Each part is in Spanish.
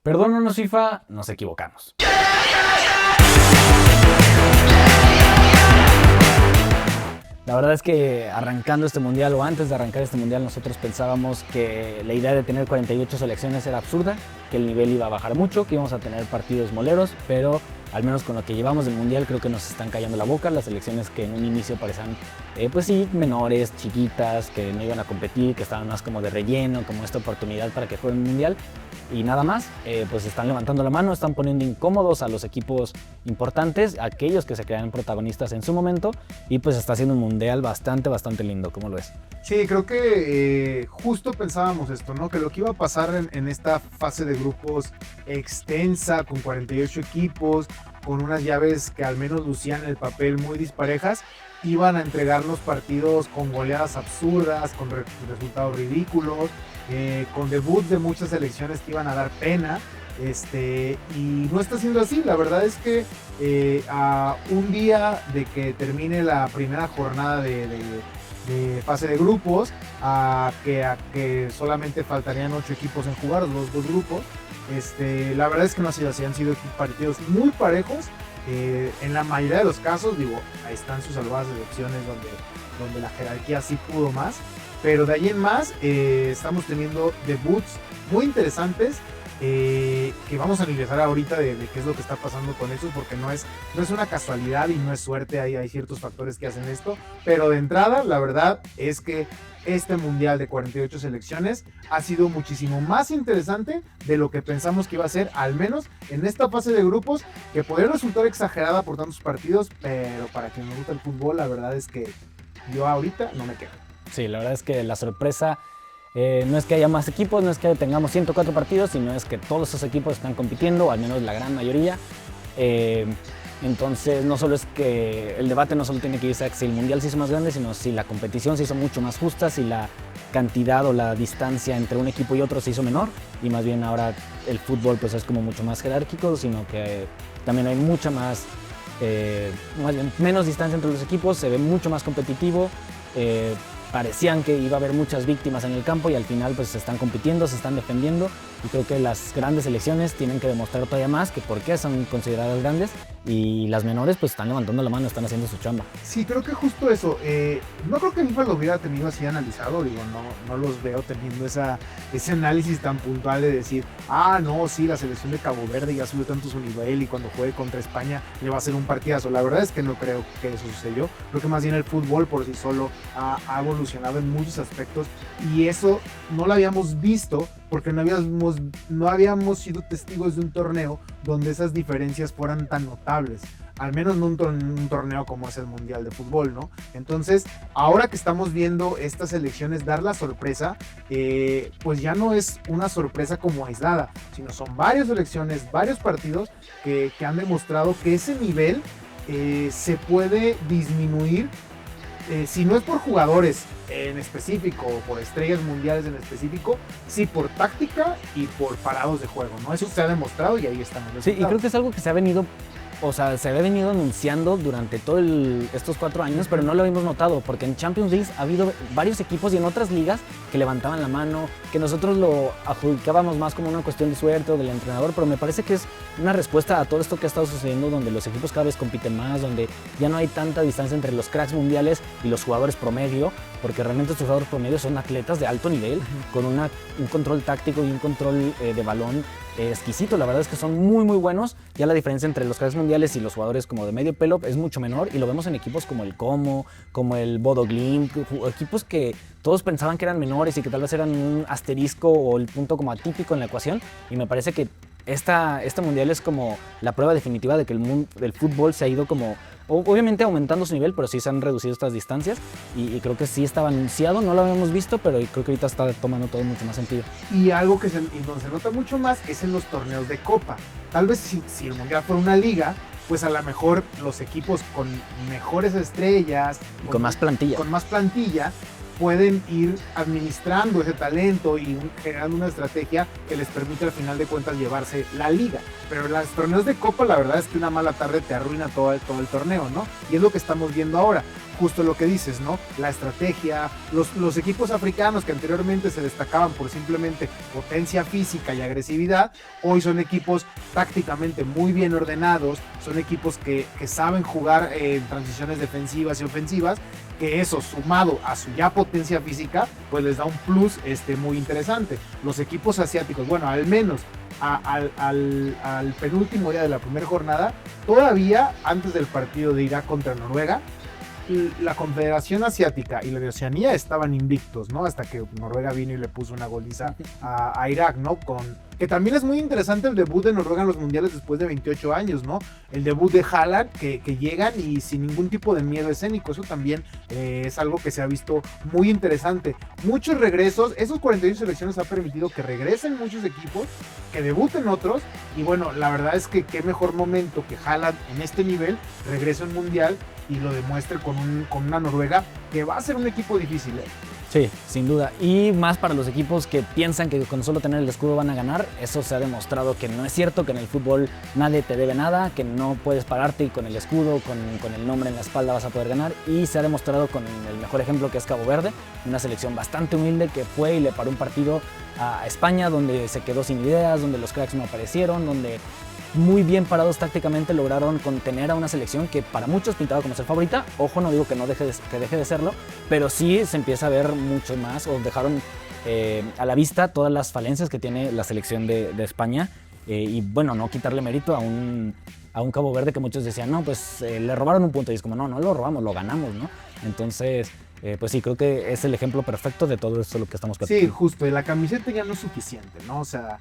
Perdónanos FIFA, nos equivocamos. La verdad es que arrancando este mundial o antes de arrancar este mundial nosotros pensábamos que la idea de tener 48 selecciones era absurda, que el nivel iba a bajar mucho, que íbamos a tener partidos moleros, pero al menos con lo que llevamos del mundial creo que nos están callando la boca. Las selecciones que en un inicio parecían pues sí, menores, chiquitas, que no iban a competir, que estaban más como de relleno, como esta oportunidad para que jueguen el mundial y nada más, pues están levantando la mano, están poniendo incómodos a los equipos importantes, aquellos que se crean protagonistas en su momento, y pues está haciendo un mundial bastante lindo. ¿Cómo lo ves? Sí, creo que justo pensábamos esto, ¿no? Que lo que iba a pasar en esta fase de grupos extensa, con 48 equipos, con unas llaves que al menos lucían el papel muy disparejas, iban a entregarnos partidos con goleadas absurdas, con resultados ridículos, con debuts de muchas selecciones que iban a dar pena. Y no está siendo así. La verdad es que a un día de que termine la primera jornada de fase de grupos, a que solamente faltarían 8 equipos en jugar, los dos grupos, la verdad es que no ha sido así. Han sido partidos muy parejos. En la mayoría de los casos, digo, ahí están sus salvadas elecciones donde la jerarquía sí pudo más, pero de ahí en más estamos teniendo debuts muy interesantes que vamos a analizar ahorita de qué es lo que está pasando con eso, porque no es una casualidad y no es suerte. Hay ciertos factores que hacen esto, pero de entrada la verdad es que este mundial de 48 selecciones ha sido muchísimo más interesante de lo que pensamos que iba a ser, al menos en esta fase de grupos, que podría resultar exagerada por tantos partidos, pero para quien me gusta el fútbol, la verdad es que yo ahorita no me quejo. Sí, la verdad es que la sorpresa no es que haya más equipos, no es que tengamos 104 partidos, sino es que todos esos equipos están compitiendo, o al menos la gran mayoría. Entonces no solo es que el debate no solo tiene que irse a si el mundial se hizo más grande, sino si la competición se hizo mucho más justa, si la cantidad o la distancia entre un equipo y otro se hizo menor, y más bien ahora el fútbol pues es como mucho más jerárquico, sino que también hay mucha más, menos distancia entre los equipos, se ve mucho más competitivo. Parecían que iba a haber muchas víctimas en el campo y al final pues se están compitiendo, se están defendiendo, y creo que las grandes selecciones tienen que demostrar todavía más que por qué son consideradas grandes, y las menores pues están levantando la mano, están haciendo su chamba. Sí, creo que justo eso. No creo que FIFA lo hubiera tenido así analizado, digo, no los veo teniendo ese análisis tan puntual de decir, no, sí, la selección de Cabo Verde ya subió tanto su nivel y cuando juegue contra España le va a hacer un partidazo. La verdad es que no creo que eso sucedió. Creo que más bien el fútbol por sí solo ha evolucionado en muchos aspectos, y eso no lo habíamos visto porque no habíamos sido testigos de un torneo donde esas diferencias fueran tan notables, al menos no un torneo como es el Mundial de Fútbol, ¿no? Entonces, ahora que estamos viendo estas elecciones dar la sorpresa, pues ya no es una sorpresa como aislada, sino son varias elecciones, varios partidos que han demostrado que ese nivel se puede disminuir, si no es por jugadores en específico o por estrellas mundiales en específico, sí por táctica y por parados de juego, ¿no? Eso se ha demostrado y ahí estamos. Sí, y creo que es algo que se había venido anunciando durante todos estos 4 años, pero no lo habíamos notado, porque en Champions League ha habido varios equipos y en otras ligas que levantaban la mano, que nosotros lo adjudicábamos más como una cuestión de suerte o del entrenador, pero me parece que es una respuesta a todo esto que ha estado sucediendo, donde los equipos cada vez compiten más, donde ya no hay tanta distancia entre los cracks mundiales y los jugadores promedio, porque realmente estos jugadores promedio son atletas de alto nivel, con un control táctico y un control de balón exquisito. La verdad es que son muy buenos. Ya la diferencia entre los cracks mundiales y los jugadores como de medio pelo es mucho menor, y lo vemos en equipos como el como el Bodo Glimt, equipos que todos pensaban que eran menores y que tal vez eran un asterisco o el punto como atípico en la ecuación, y me parece que este mundial es como la prueba definitiva de que el fútbol se ha ido como, obviamente aumentando su nivel, pero sí se han reducido estas distancias, y creo que sí estaba anunciado, no lo habíamos visto, pero creo que ahorita está tomando todo mucho más sentido. Y algo que donde se nota mucho más es en los torneos de Copa. Tal vez si el mundial fuera una liga, pues a lo mejor los equipos con mejores estrellas, con más plantilla, pueden ir administrando ese talento y generando una estrategia que les permite al final de cuentas llevarse la liga. Pero en los torneos de Copa la verdad es que una mala tarde te arruina todo el torneo, ¿no? Y es lo que estamos viendo ahora. justo lo que dices, ¿no? La estrategia, los equipos africanos que anteriormente se destacaban por simplemente potencia física y agresividad, hoy son equipos tácticamente muy bien ordenados, son equipos que saben jugar en transiciones defensivas y ofensivas, que eso sumado a su ya potencia física, pues les da un plus muy interesante. Los equipos asiáticos, bueno, al menos al penúltimo día de la primera jornada, todavía antes del partido de Irak contra Noruega, la Confederación Asiática y la de Oceanía estaban invictos, ¿no? Hasta que Noruega vino y le puso una goliza a Irak, ¿no? Que también es muy interesante el debut de Noruega en los mundiales después de 28 años, ¿no? El debut de Haaland, que llegan y sin ningún tipo de miedo escénico. Eso también es algo que se ha visto muy interesante. Muchos regresos, esos 48 selecciones ha permitido que regresen muchos equipos, que debuten otros, y bueno, la verdad es que qué mejor momento que Haaland en este nivel regrese a un mundial y lo demuestre con una Noruega que va a ser un equipo difícil, ¿eh? Sí, sin duda. Y más para los equipos que piensan que con solo tener el escudo van a ganar. Eso se ha demostrado que no es cierto, que en el fútbol nadie te debe nada, que no puedes pararte y con el escudo, con el nombre en la espalda vas a poder ganar. Y se ha demostrado con el mejor ejemplo, que es Cabo Verde, una selección bastante humilde que fue y le paró un partido a España, donde se quedó sin ideas, donde los cracks no aparecieron, donde muy bien parados tácticamente lograron contener a una selección que para muchos pintaba como ser favorita. Ojo, no digo que deje de serlo, pero sí se empieza a ver mucho más, o dejaron a la vista todas las falencias que tiene la selección de España. Y bueno, no quitarle mérito a un Cabo Verde que muchos decían, no, pues le robaron un punto, y es como, no lo robamos, lo ganamos, ¿no? Entonces, pues sí, creo que es el ejemplo perfecto de todo esto lo que estamos platicando. Sí, justo, y la camiseta ya no es suficiente, ¿no? O sea,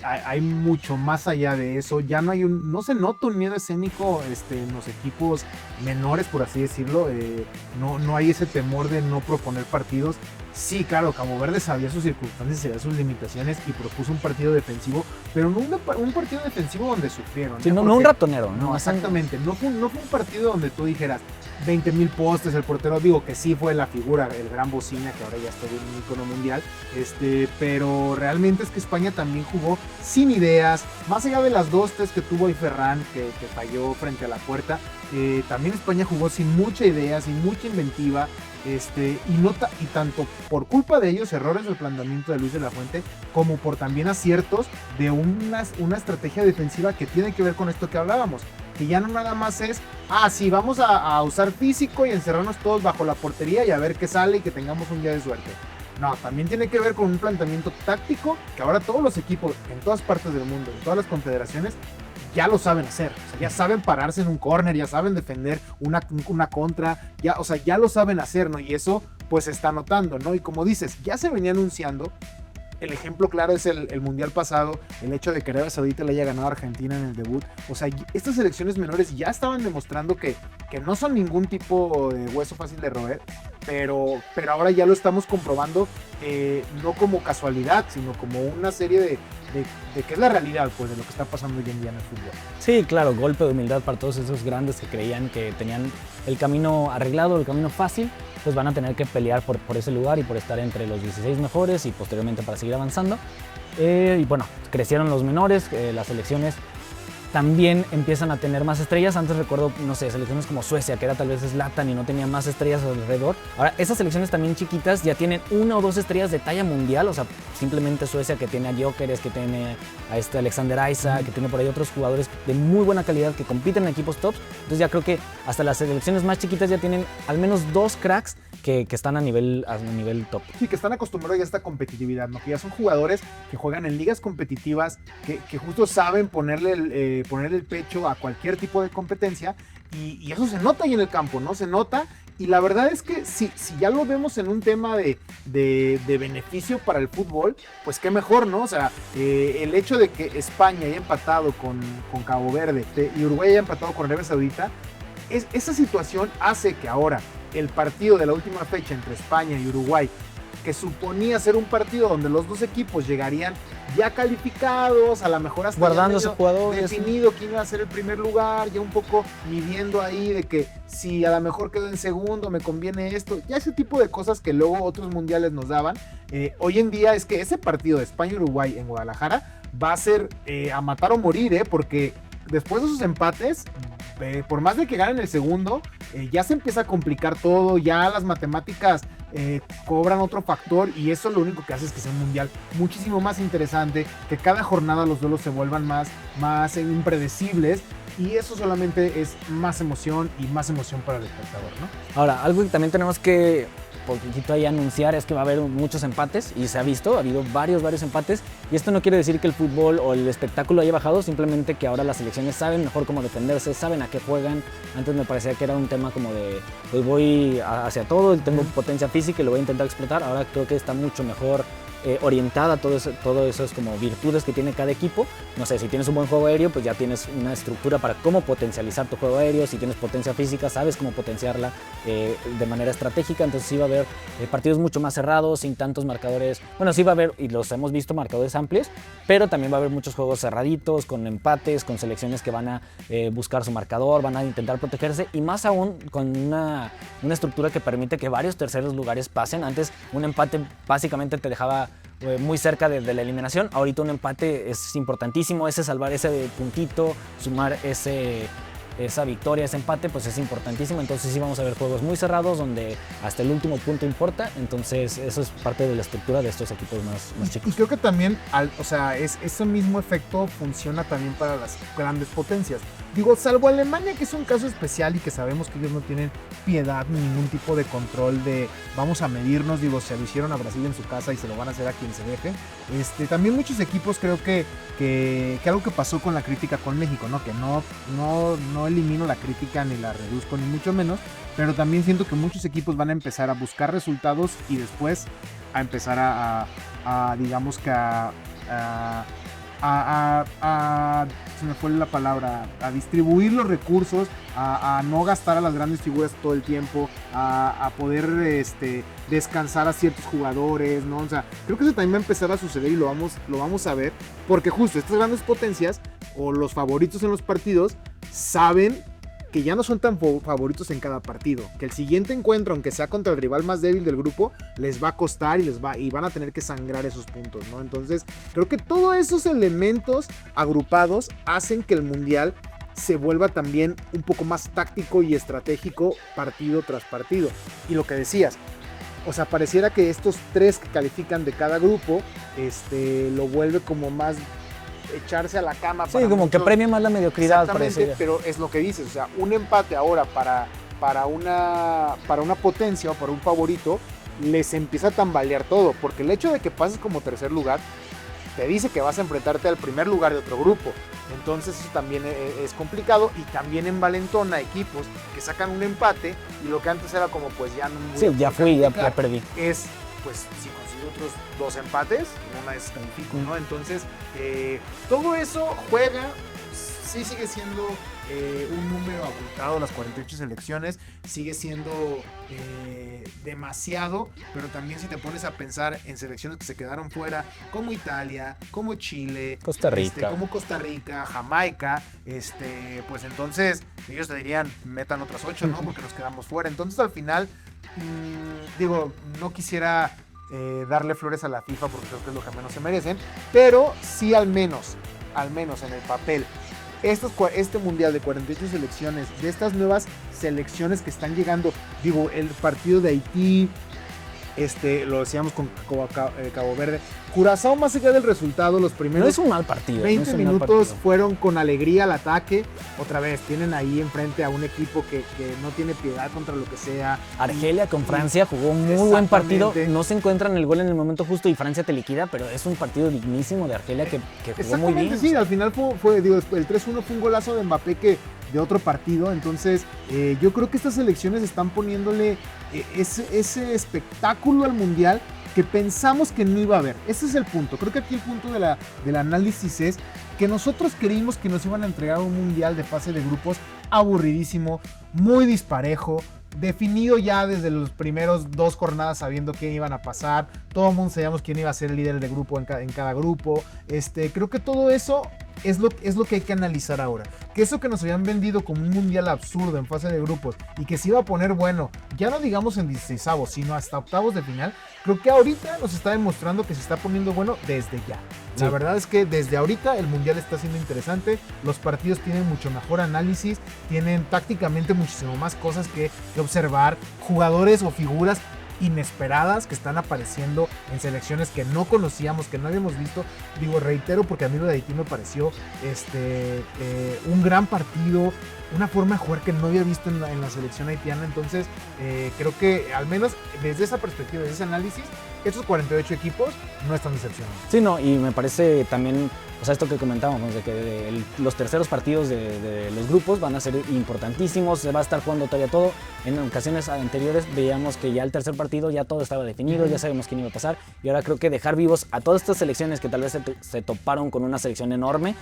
hay mucho más allá de eso, ya no se nota un miedo escénico en los equipos menores, por así decirlo, no hay ese temor de no proponer partidos. Sí, claro, Cabo Verde sabía sus circunstancias, sabía sus limitaciones y propuso un partido defensivo, pero no un partido defensivo donde sufrieron. Sí, no un ratonero, ¿no? No, exactamente, no fue un partido donde tú dijeras 20,000 postes, el portero, digo que sí fue la figura, el gran Bocina, que ahora ya está en un icono mundial, pero realmente es que España también jugó sin ideas, más allá de las 2-3 que tuvo ahí Ferran, que falló frente a la puerta, también España jugó sin mucha idea, sin mucha inventiva, y tanto por culpa de ellos, errores del planteamiento de Luis de la Fuente, como por también aciertos de una estrategia defensiva que tiene que ver con esto que hablábamos, que ya no nada más es, sí, vamos a usar físico y encerrarnos todos bajo la portería y a ver qué sale y que tengamos un día de suerte. No, también tiene que ver con un planteamiento táctico que ahora todos los equipos en todas partes del mundo, en todas las confederaciones, ya lo saben hacer. O sea, ya saben pararse en un córner, ya saben defender una contra, ya lo saben hacer, ¿no? Y eso pues se está notando, ¿no? Y como dices, ya se venía anunciando. El ejemplo claro es el Mundial pasado, el hecho de que Arabia Saudita le haya ganado a Argentina en el debut. O sea, estas selecciones menores ya estaban demostrando que no son ningún tipo de hueso fácil de roer, pero ahora ya lo estamos comprobando, no como casualidad, sino como una serie de que es la realidad, pues, de lo que está pasando hoy en día en el fútbol. Sí, claro, golpe de humildad para todos esos grandes que creían que tenían el camino arreglado, el camino fácil, pues van a tener que pelear por ese lugar y por estar entre los 16 mejores y posteriormente para seguir avanzando. Y bueno, crecieron los menores, las selecciones también empiezan a tener más estrellas. Antes recuerdo, no sé, selecciones como Suecia, que era tal vez Zlatan y no tenía más estrellas alrededor. Ahora, esas selecciones también chiquitas ya tienen 1 o 2 estrellas de talla mundial. O sea, simplemente Suecia, que tiene a Gyökeres, que tiene a Alexander Isak, que tiene por ahí otros jugadores de muy buena calidad que compiten en equipos tops. Entonces ya creo que hasta las selecciones más chiquitas ya tienen al menos 2 cracks que están a nivel top. Sí, que están acostumbrados ya a esta competitividad, ¿no? Que ya son jugadores que juegan en ligas competitivas, que justo saben ponerle el pecho a cualquier tipo de competencia, y eso se nota ahí en el campo, ¿no? Se nota, y la verdad es que si ya lo vemos en un tema de beneficio para el fútbol, pues qué mejor, ¿no? O sea, el hecho de que España haya empatado con Cabo Verde y Uruguay haya empatado con Arabia Saudita, esa situación hace que ahora el partido de la última fecha entre España y Uruguay, que suponía ser un partido donde los dos equipos llegarían ya calificados, a lo mejor hasta guardándose jugadores, definido quién iba a ser el primer lugar, ya un poco midiendo ahí de que si a lo mejor quedo en segundo, me conviene esto, ya ese tipo de cosas que luego otros mundiales nos daban. Hoy en día es que ese partido de España-Uruguay en Guadalajara va a ser a matar o morir, porque después de esos empates por más de que ganen el segundo, ya se empieza a complicar todo, ya las matemáticas cobran otro factor y eso lo único que hace es que sea un mundial muchísimo más interesante, que cada jornada los duelos se vuelvan más impredecibles y eso solamente es más emoción y más emoción para el espectador, ¿no? Ahora, algo que también tenemos que poquito ahí anunciar es que va a haber muchos empates y se ha visto, ha habido varios empates y esto no quiere decir que el fútbol o el espectáculo haya bajado, simplemente que ahora las selecciones saben mejor cómo defenderse, saben a qué juegan. Antes me parecía que era un tema como de pues voy hacia todo, tengo potencia física y lo voy a intentar explotar. Ahora creo que está mucho mejor orientada a todo eso es como virtudes que tiene cada equipo. No sé, si tienes un buen juego aéreo, pues ya tienes una estructura para cómo potencializar tu juego aéreo. Si tienes potencia física, sabes cómo potenciarla de manera estratégica. Entonces sí va a haber partidos mucho más cerrados, sin tantos marcadores. Bueno, sí va a haber, y los hemos visto, marcadores amplios, pero también va a haber muchos juegos cerraditos, con empates, con selecciones que van a buscar su marcador, van a intentar protegerse, y más aún con una estructura que permite que varios terceros lugares pasen. Antes un empate básicamente te dejaba muy cerca de la eliminación. Ahorita un empate es importantísimo, salvar ese puntito, sumar esa victoria, ese empate, pues es importantísimo. Entonces sí vamos a ver juegos muy cerrados donde hasta el último punto importa. Entonces eso es parte de la estructura de estos equipos más chicos. Y creo que también, ese mismo efecto funciona también para las grandes potencias. Digo, salvo Alemania, que es un caso especial y que sabemos que ellos no tienen piedad ni ningún tipo de control de vamos a medirnos. Digo, se lo hicieron a Brasil en su casa y se lo van a hacer a quien se deje. También muchos equipos creo que algo que pasó con la crítica con México, ¿no? Que no elimino la crítica ni la reduzco ni mucho menos, pero también siento que muchos equipos van a empezar a buscar resultados y después a empezar digamos que se me fue la palabra, a distribuir los recursos, a no gastar a las grandes figuras todo el tiempo, a poder descansar a ciertos jugadores, ¿no? O sea, creo que eso también va a empezar a suceder y lo vamos a ver, porque justo estas grandes potencias o los favoritos en los partidos saben que ya no son tan favoritos en cada partido, que el siguiente encuentro, aunque sea contra el rival más débil del grupo, les va a costar y van a tener que sangrar esos puntos, ¿no? Entonces, creo que todos esos elementos agrupados hacen que el Mundial se vuelva también un poco más táctico y estratégico partido tras partido. Y lo que decías, o sea, pareciera que estos 3 que califican de cada grupo, lo vuelve como más echarse a la cama. Sí, como que premia más la mediocridad. Exactamente, pero es lo que dices, o sea, un empate ahora para una potencia o para un favorito, les empieza a tambalear todo, porque el hecho de que pases como tercer lugar, te dice que vas a enfrentarte al primer lugar de otro grupo, entonces eso también es complicado y también envalentona equipos que sacan un empate y lo que antes era como pues ya no... Sí, ya fui, ya perdí. Es pues si consigo otros 2 empates, una vez califico, ¿no? Entonces, todo eso juega, sí sigue siendo un número abultado, las 48 selecciones, sigue siendo demasiado, pero también si te pones a pensar en selecciones que se quedaron fuera, como Italia, como Chile, Costa Rica, como Costa Rica, Jamaica, pues entonces ellos te dirían, metan otras 8, ¿no? Porque nos quedamos fuera. Entonces al final, digo, no quisiera darle flores a la FIFA porque creo que es lo que menos se merecen, pero sí al menos en el papel, este mundial de 48 selecciones, de estas nuevas selecciones que están llegando, digo, el partido de Haití, lo decíamos con Cabo Verde, Curazao, más allá del resultado, los primeros no es un mal partido, 20 minutos fueron con alegría al ataque. Otra vez, tienen ahí enfrente a un equipo que no tiene piedad contra lo que sea. Argelia con Francia jugó un muy buen partido. No se encuentran el gol en el momento justo y Francia te liquida, pero es un partido dignísimo de Argelia que jugó muy bien. Sí, al final digo, el 3-1 fue un golazo de Mbappé de otro partido. Entonces, yo creo que estas selecciones están poniéndole ese espectáculo al Mundial que pensamos que no iba a haber. Ese es el punto. Creo que aquí el punto del análisis es que nosotros creímos que nos iban a entregar un Mundial de fase de grupos aburridísimo, muy disparejo, definido ya desde los primeros 2 jornadas sabiendo quién iban a pasar, todo el mundo sabíamos quién iba a ser el líder de grupo en cada grupo. Creo que todo eso es lo que hay que analizar ahora. Que eso que nos habían vendido como un mundial absurdo en fase de grupos y que se iba a poner bueno, ya no digamos en 16avos, sino hasta octavos de final, creo que ahorita nos está demostrando que se está poniendo bueno desde ya. La verdad es que desde ahorita el mundial está siendo interesante, los partidos tienen mucho mejor análisis, tienen tácticamente muchísimo más cosas que observar, jugadores o figuras inesperadas que están apareciendo en selecciones que no conocíamos, que no habíamos visto. Digo, reitero, porque a mí lo de Haití me pareció un gran partido, una forma de jugar que no había visto en la selección haitiana. Entonces creo que al menos desde esa perspectiva, desde ese análisis, estos 48 equipos no están decepcionados. Sí, no, y me parece también, o sea, esto que comentábamos, de que los terceros partidos de los grupos van a ser importantísimos, se va a estar jugando todavía todo. En ocasiones anteriores veíamos que ya el tercer partido ya todo estaba definido, ya sabemos quién iba a pasar, y ahora creo que dejar vivos a todas estas selecciones que tal vez se toparon con una selección enorme,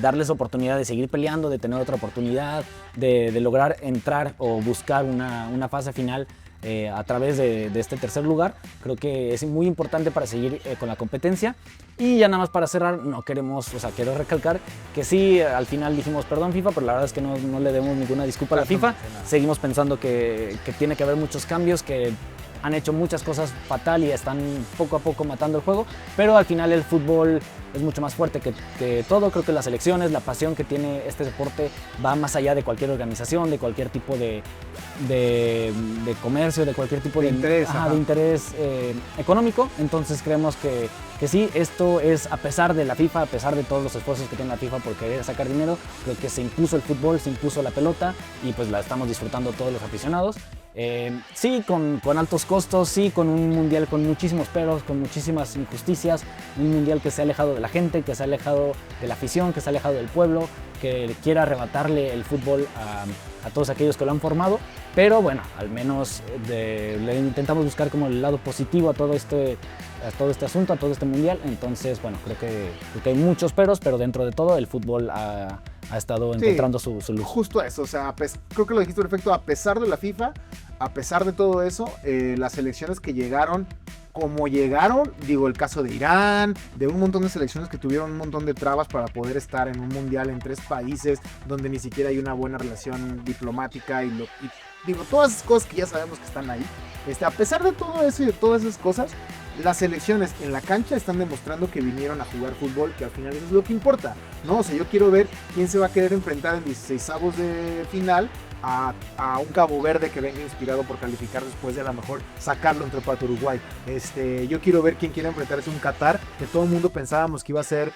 darles oportunidad de seguir peleando, de tener otra oportunidad, de lograr entrar o buscar una fase final a través de este tercer lugar. Creo que es muy importante para seguir con la competencia. Y ya nada más para cerrar, quiero recalcar que sí, al final dijimos perdón FIFA, pero la verdad es que no le debemos ninguna disculpa a la FIFA. Seguimos pensando que tiene que haber muchos cambios, que han hecho muchas cosas fatal y están poco a poco matando el juego, pero al final el fútbol es mucho más fuerte que todo. Creo que las elecciones, la pasión que tiene este deporte va más allá de cualquier organización, de cualquier tipo de comercio, de cualquier tipo de interés económico. Entonces creemos que sí, esto es a pesar de la FIFA, a pesar de todos los esfuerzos que tiene la FIFA por querer sacar dinero, creo que se impuso el fútbol, se impuso la pelota y pues la estamos disfrutando todos los aficionados. Sí, con altos costos, sí, con un mundial con muchísimos peros, con muchísimas injusticias, un mundial que se ha alejado de la gente, que se ha alejado de la afición, que se ha alejado del pueblo, que quiera arrebatarle el fútbol a todos aquellos que lo han formado, pero bueno, al menos le intentamos buscar como el lado positivo a todo este asunto, a todo este mundial. Entonces, bueno, creo que hay muchos peros, pero dentro de todo el fútbol ha estado encontrando su luz. Justo eso, o sea, creo que lo dijiste perfecto, a pesar de la FIFA, a pesar de todo eso, las selecciones que llegaron, como llegaron, digo, el caso de Irán, de un montón de selecciones que tuvieron un montón de trabas para poder estar en un mundial en 3 países, donde ni siquiera hay una buena relación diplomática y digo, todas esas cosas que ya sabemos que están ahí. A pesar de todo eso y de todas esas cosas, las selecciones en la cancha están demostrando que vinieron a jugar fútbol, que al final eso es lo que importa, ¿no? O sea, yo quiero ver quién se va a querer enfrentar en 16avos de final a un Cabo Verde que venga inspirado por calificar después de a lo mejor sacarlo entre Pato Uruguay. Yo quiero ver quién quiere enfrentarse a un Qatar que todo el mundo pensábamos que iba a ser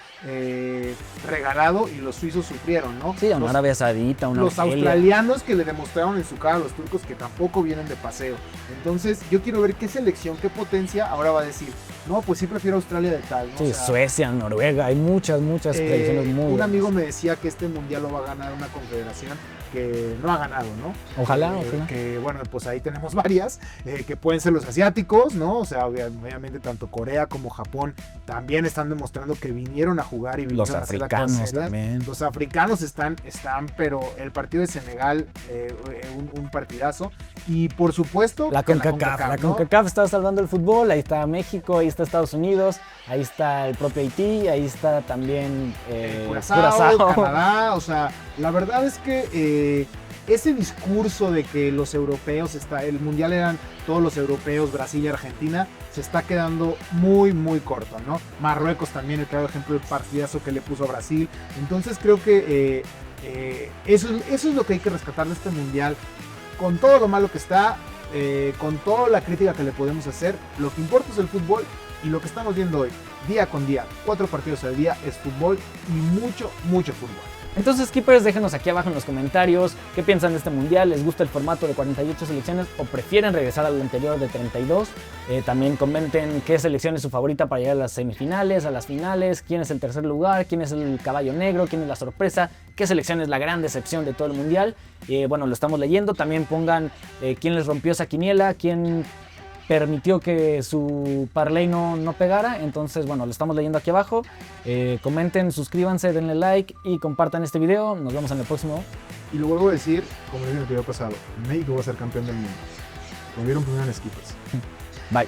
regalado y los suizos sufrieron, ¿no? Sí, una Arabia Saudita, una los australianos que le demostraron en su cara a los turcos que tampoco vienen de paseo. Entonces yo quiero ver qué selección, qué potencia ahora va a decir, no, pues sí prefiero Australia de tal, ¿no? Sí, o sea, Suecia, Noruega, hay muchas selecciones muy buenas. Un amigo me decía que este mundial lo va a ganar una confederación que no ha ganado, ¿no? Ojalá. Que bueno, pues ahí tenemos varias, que pueden ser los asiáticos, ¿no? O sea, obviamente tanto Corea como Japón también están demostrando que vinieron a jugar y vinieron a hacer la cosa. Los africanos también. Los africanos están, pero el partido de Senegal, un partidazo. Y por supuesto, la CONCACAF está salvando el fútbol. Ahí está México, ahí está Estados Unidos, ahí está el propio Haití, ahí está también Curazao, Canadá. O sea, la verdad es que ese discurso de que los europeos, el mundial eran todos los europeos, Brasil y Argentina, se está quedando muy, muy corto, ¿no? Marruecos también, el claro ejemplo del partidazo que le puso a Brasil. Entonces creo que eso es lo que hay que rescatar de este mundial. Con todo lo malo que está, con toda la crítica que le podemos hacer, lo que importa es el fútbol y lo que estamos viendo hoy, día con día, 4 partidos al día, es fútbol y mucho, mucho fútbol. Entonces, Keepers, déjenos aquí abajo en los comentarios qué piensan de este mundial. ¿Les gusta el formato de 48 selecciones o prefieren regresar al anterior de 32? También comenten qué selección es su favorita para llegar a las semifinales, a las finales, quién es el tercer lugar, quién es el caballo negro, quién es la sorpresa, qué selección es la gran decepción de todo el mundial. Bueno, lo estamos leyendo. También pongan quién les rompió esa quiniela, quién permitió que su parlay no pegara. Entonces, bueno, lo estamos leyendo aquí abajo. Comenten, suscríbanse, denle like y compartan este video. Nos vemos en el próximo. Y lo vuelvo a decir, como dije en el video pasado, México va a ser campeón del mundo. Lo vieron primero en Keepers. Bye.